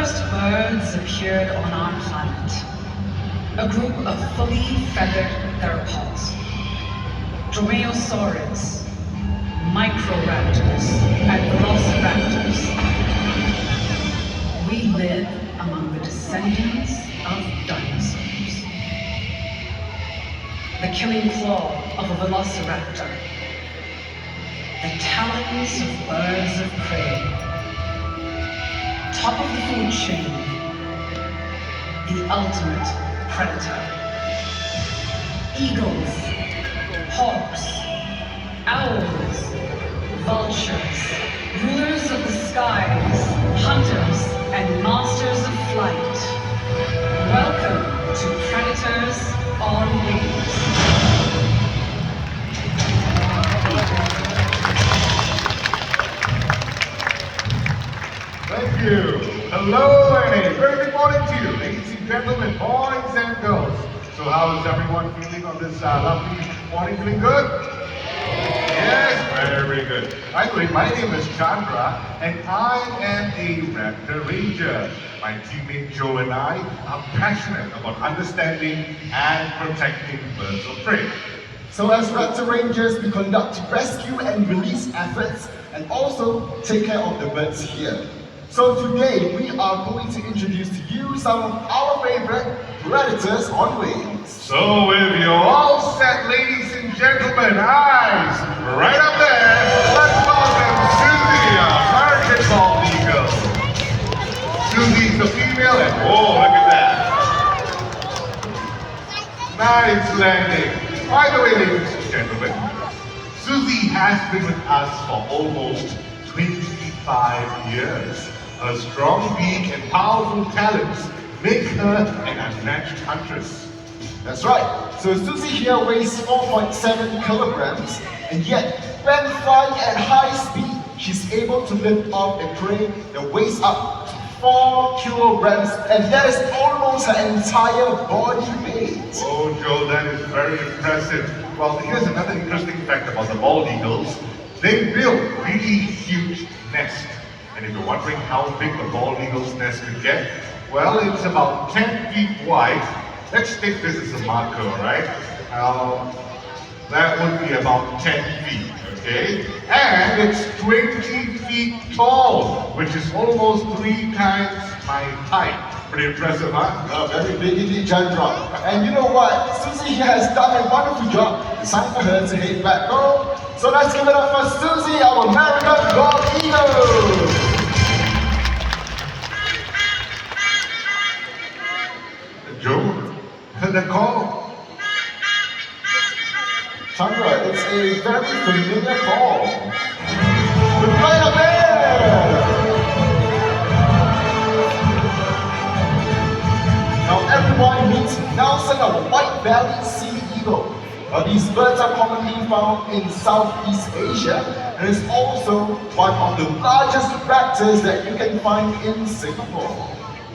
first birds appeared on our planet, a group of fully feathered theropods, dromaeosaurids, microraptors, and velociraptors. We live among the descendants of dinosaurs. The killing claw of a velociraptor, the talons of birds of prey, top of the food chain, the ultimate predator. Eagles, hawks, owls, vultures, rulers of the skies, hunters, and masters of flight. Welcome to Predators on Wings. Thank you. Hello and a very good morning to you, ladies and gentlemen, boys and girls. So how is everyone feeling on this lovely morning? Feeling good? Yes, very good. By the way, my name is Chandra and I am a Raptor Ranger. My teammate Joe and I are passionate about understanding and protecting birds of prey. So as Raptor Rangers, we conduct rescue and release efforts and also take care of the birds here. So today we are going to introduce to you some of our favorite predators on wings. So if you're all set, ladies and gentlemen, eyes right up there, let's welcome Susie, our American bald eagle. Susie's the female and oh, look at that. Nice landing. By the way, ladies and gentlemen, Susie has been with us for almost 25 years. Her strong beak and powerful talents make her an unmatched huntress. That's right. So Susie here weighs 4.7 kilograms, and yet when flying at high speed, she's able to lift off a prey that weighs up to 4 kilograms, and that is almost her entire body weight. Oh, Joe, that is very impressive. Well, here's another interesting fact about the bald eagles. They build really huge nests. And if you're wondering how big the bald eagle's nest can get, well, it's about 10 feet wide. Let's take this as a marker, all right? That would be about 10 feet, okay? And it's 20 feet tall, which is almost 3 times my height. Pretty impressive, huh? Very big indeed, Chandra. And you know what? Susie here has done a wonderful job. It's time for her to head back home. So let's give it up for Susie, our American bald eagle. Joe, heard that call? Chandra, it's a very familiar call. We're right up there! Now everyone meets Nelson, a white-bellied sea eagle. These birds are commonly found in Southeast Asia and is also one of the largest raptors that you can find in Singapore.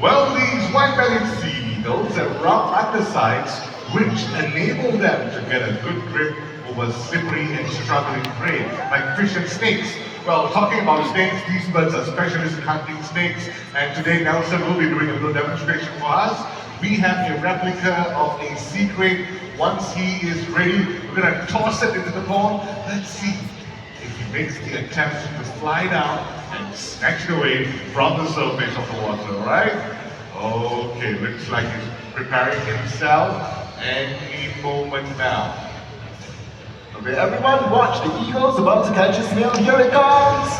Well, these white-bellied sea eagles have rough undersides which enable them to get a good grip over slippery and struggling prey like fish and snakes. Well, talking about snakes, these birds are specialists in hunting snakes, and today Nelson will be doing a little demonstration for us. We have a replica of a sea crane. Once he is ready, we're going to toss it into the pond. Let's see if he makes the attempt to fly down and snatch it away from the surface of the water, alright? Okay, looks like he's preparing himself any moment now. Okay, everyone watch, the eagle's about to catch his meal. Here it comes!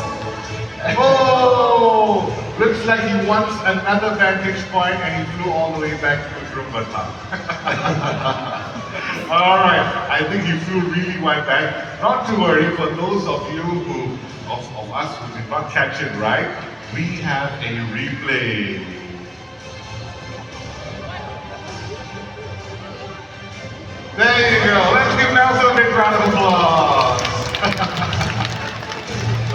Oh! Looks like he wants another vantage point and he flew all the way back to Trumbata. Alright, I think he flew really wide back. Not to worry, for those of you of us who did not catch it right, we have a replay. There you go. Let's give Nelson a big round of applause.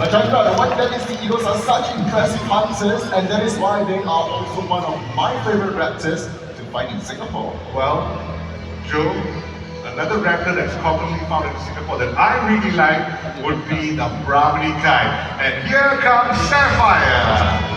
Chandra, the white-bellied sea eagles are such impressive hunters, and that is why they are also one of my favorite raptors to find in Singapore. Well, Joe, another raptor that's commonly found in Singapore that I really like would be the Brahminy kind. And here comes Sapphire.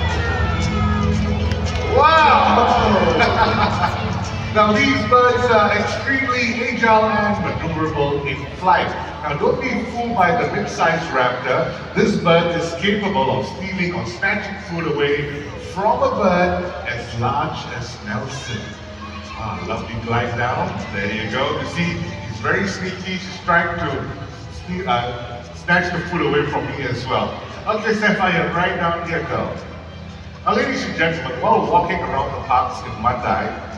Now these birds are extremely agile and maneuverable in flight. Now don't be fooled by the mid-sized raptor. This bird is capable of stealing or snatching food away from a bird as large as Nelson. Ah, lovely glide down. There you go. You see, he's very sneaky. She's trying to snatch the food away from me as well. Okay, Sapphire, right down here, girl. Now, ladies and gentlemen, while walking around the parks in Mandai,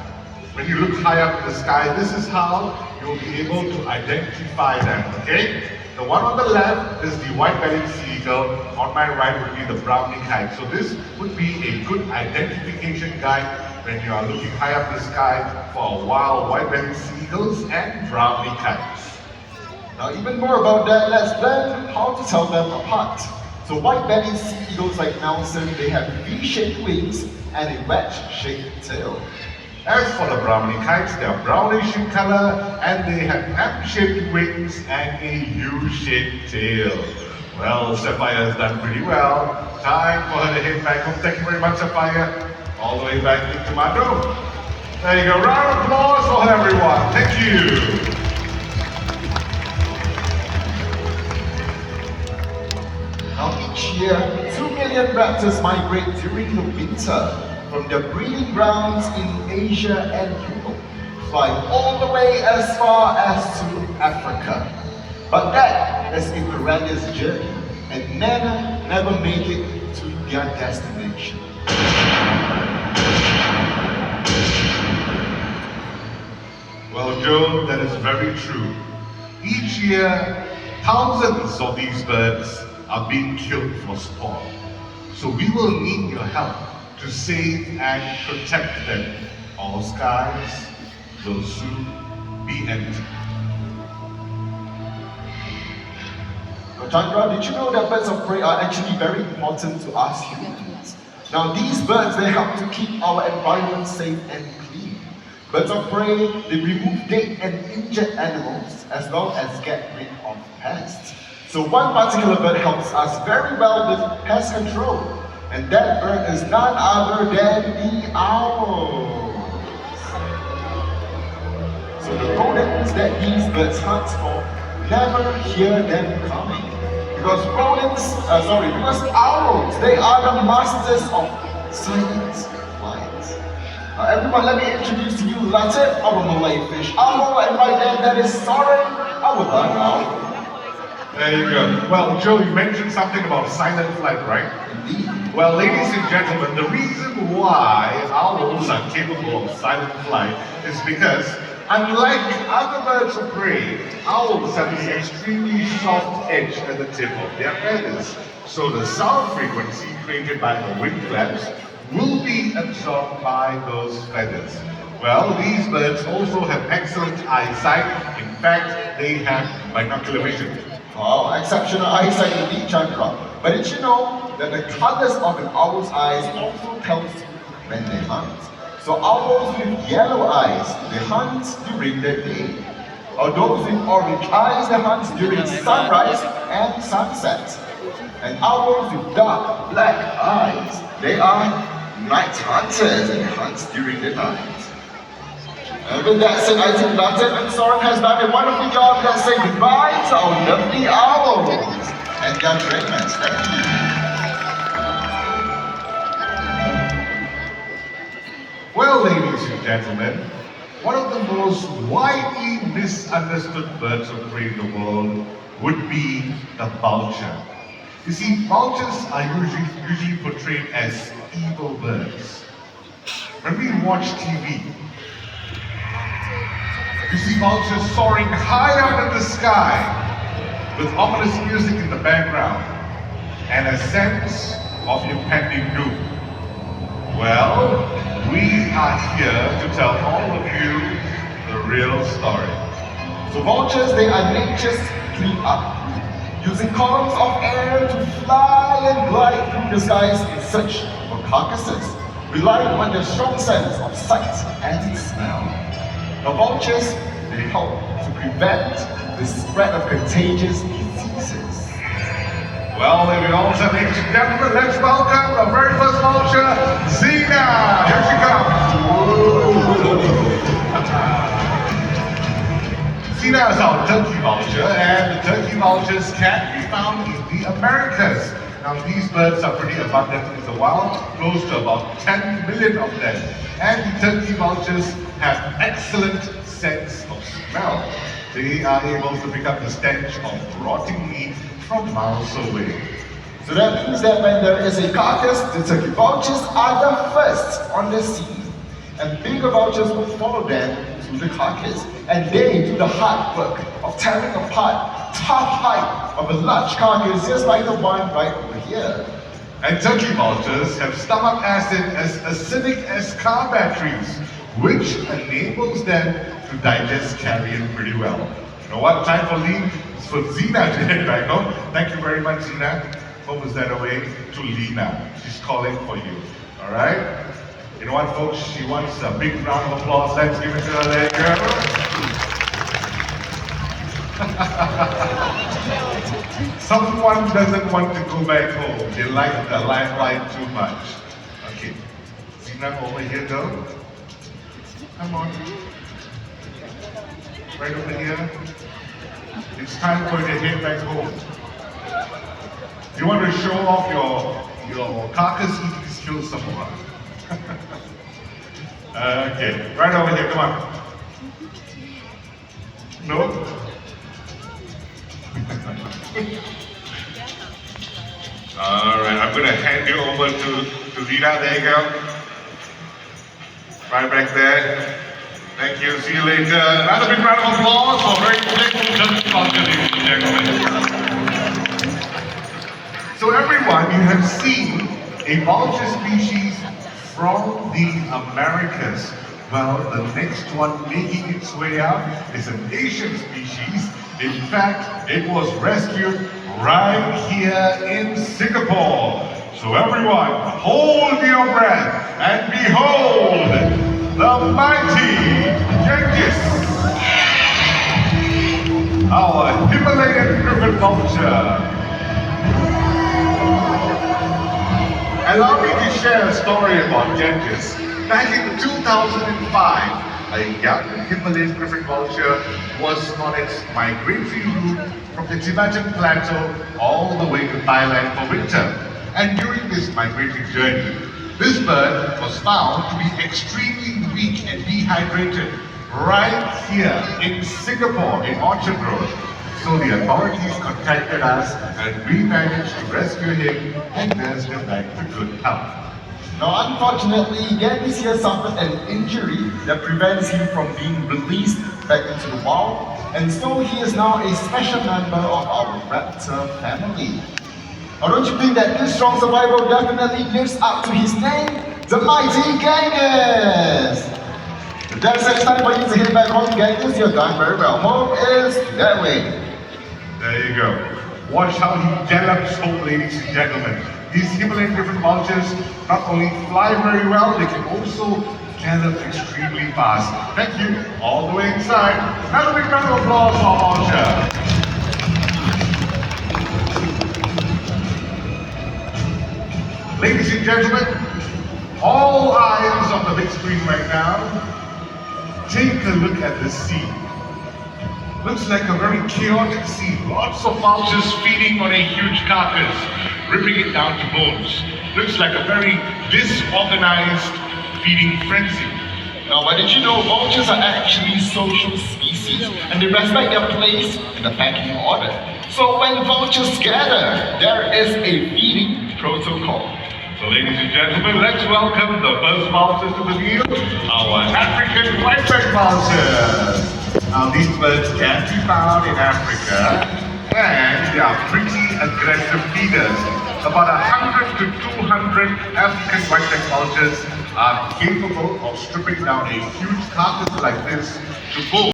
when you look high up in the sky, this is how you'll be able to identify them, okay? The one on the left is the white-bellied sea eagle. On my right would be the brownie kite. So this would be a good identification guide when you are looking high up in the sky for wild white-bellied sea eagles and brownie kites. Now, even more about that, let's learn how to tell them apart. So white-bellied sea eagles like Nelson, they have V-shaped wings and a wedge-shaped tail. As for the brownie kites, they are brownish in color and they have M-shaped wings and a U-shaped tail. Well, Sapphire has done pretty well. Time for her to head back home. Thank you very much, Sapphire. All the way back into my room. There you go. Round of applause for her, everyone. Thank you. Now each year, 2 million raptors migrate during the winter from their breeding grounds in Asia and Europe, flying all the way as far as to Africa. But that is a perilous journey, and many never make it to their destination. Well, Joe, that is very true. Each year, thousands of these birds are being killed for sport. So we will need your help to save and protect them. All skies will soon be empty. Now, Chandra, did you know that birds of prey are actually very important to us humans? Now, these birds, they help to keep our environment safe and clean. Birds of prey, they remove dead and injured animals as well as get rid of pests. So one particular bird helps us very well with pest control. And that bird is none other than the owl. So the rodents that these birds hunt for never hear them coming. Because because owls, they are the masters of silent flight. Now everyone, let me introduce to you Latif, our Malay fish owl, and right there, that is Soren, our barn owl. There you go. Well, Joe, you mentioned something about silent flight, right? Indeed. Well, ladies and gentlemen, the reason why owls are capable of silent flight is because, unlike other birds of prey, owls have this extremely soft edge at the tip of their feathers. So the sound frequency created by the wing flaps will be absorbed by those feathers. Well, these birds also have excellent eyesight. In fact, they have binocular vision. Wow, exceptional eyesight indeed, Chandra. But did you know that the colors of an owl's eyes also tells you when they hunt? So owls with yellow eyes, they hunt during the day. Or those with orange eyes, they hunt during sunrise and sunset. And owls with dark black eyes, they are night hunters and hunt during the night. And with that said, I think Latif and Soren has done a wonderful job. Let's say goodbye to our lovely owls and their trainers. Thank you. Well, ladies and gentlemen, one of the most widely misunderstood birds of prey in the world would be the vulture. You see, vultures are usually portrayed as evil birds. When we watch TV, you see vultures soaring high up in the sky with ominous music in the background and a sense of impending doom. Well, we are here to tell all of you the real story. So vultures, they are nature's clean up, using columns of air to fly and glide through the skies in search for carcasses, relying on their strong sense of sight and smell. Now vultures, they help to prevent the spread of contagious diseases. Well, ladies and gentlemen, let's welcome the very first vulture, Zena. Here she comes. Zina is our turkey vulture, and the turkey vultures can be found in the Americas. Now these birds are pretty abundant in the wild, close to about 10 million of them. And the turkey vultures have excellent sense of smell. They are able to pick up the stench of rotting meat from miles away. So that means that when there is a carcass, the turkey vultures are the first on the scene. And bigger vultures will follow them to the carcass. And they do the hard work of tearing apart tough hide of a large carcass just like the one right over here. And turkey vultures have stomach acid as acidic as car batteries, which enables them to digest carrion pretty well. You know what? Time for leave. It's for Zina to head back home. Thank you very much, Zina. Home is that away to Lena. She's calling for you. Alright? You know what, folks? She wants a big round of applause. Let's give it to her there, girl. Someone doesn't want to go back home. They like the limelight too much. Okay. Zina, over here, though. Come on. Right over here. It's time for you to head back home. You want to show off your carcass eating skills somewhere? Okay, right over here, come on. No? Alright, I'm going to hand you over to Zina. There you go. Right back there. Thank you, see you later. Another big round of applause for very playful turkey vulture, ladies and gentlemen. So everyone, you have seen a vulture species from the Americas. Well, the next one making its way out is an Asian species. In fact, it was rescued right here in Singapore. So everyone, hold your breath and behold the mighty Genghis, our Himalayan griffon vulture. Allow me to share a story about Genghis. Back in 2005, a young Himalayan griffon vulture was on its migratory route from the Tibetan plateau all the way to Thailand for winter. And during this migratory journey, this bird was found to be extremely weak and dehydrated right here in Singapore, in Orchard Road. So the authorities contacted us and we managed to rescue him and nurse him back to good health. Now unfortunately, Genghis here suffered an injury that prevents him from being released back into the wild, and so he is now a special member of our raptor family. Now don't you think that this strong survival definitely lives up to his name, the mighty Genghis? If that's such time for you to head back home, Genghis, you're done very well. Home is that way. There you go. Watch how he gallops home, ladies and gentlemen. These Himalayan griffon vultures not only fly very well, they can also gallop extremely fast. Thank you. All the way inside. Another big round of applause for our vulture. Ladies and gentlemen, all eyes on the big screen right now. Take a look at the sea. Looks like a very chaotic scene. Lots of vultures feeding on a huge carcass, ripping it down to bones. Looks like a very disorganized feeding frenzy. Now, but did you know vultures are actually social species and they respect their place in the pecking order? So when vultures gather, there is a feeding protocol. So ladies and gentlemen, let's welcome the first vultures to the field, our African white-backed vultures. Now these birds can be found in Africa and they are pretty aggressive feeders. About 100 to 200 African white-backed vultures are capable of stripping down a huge carcass like this to bone.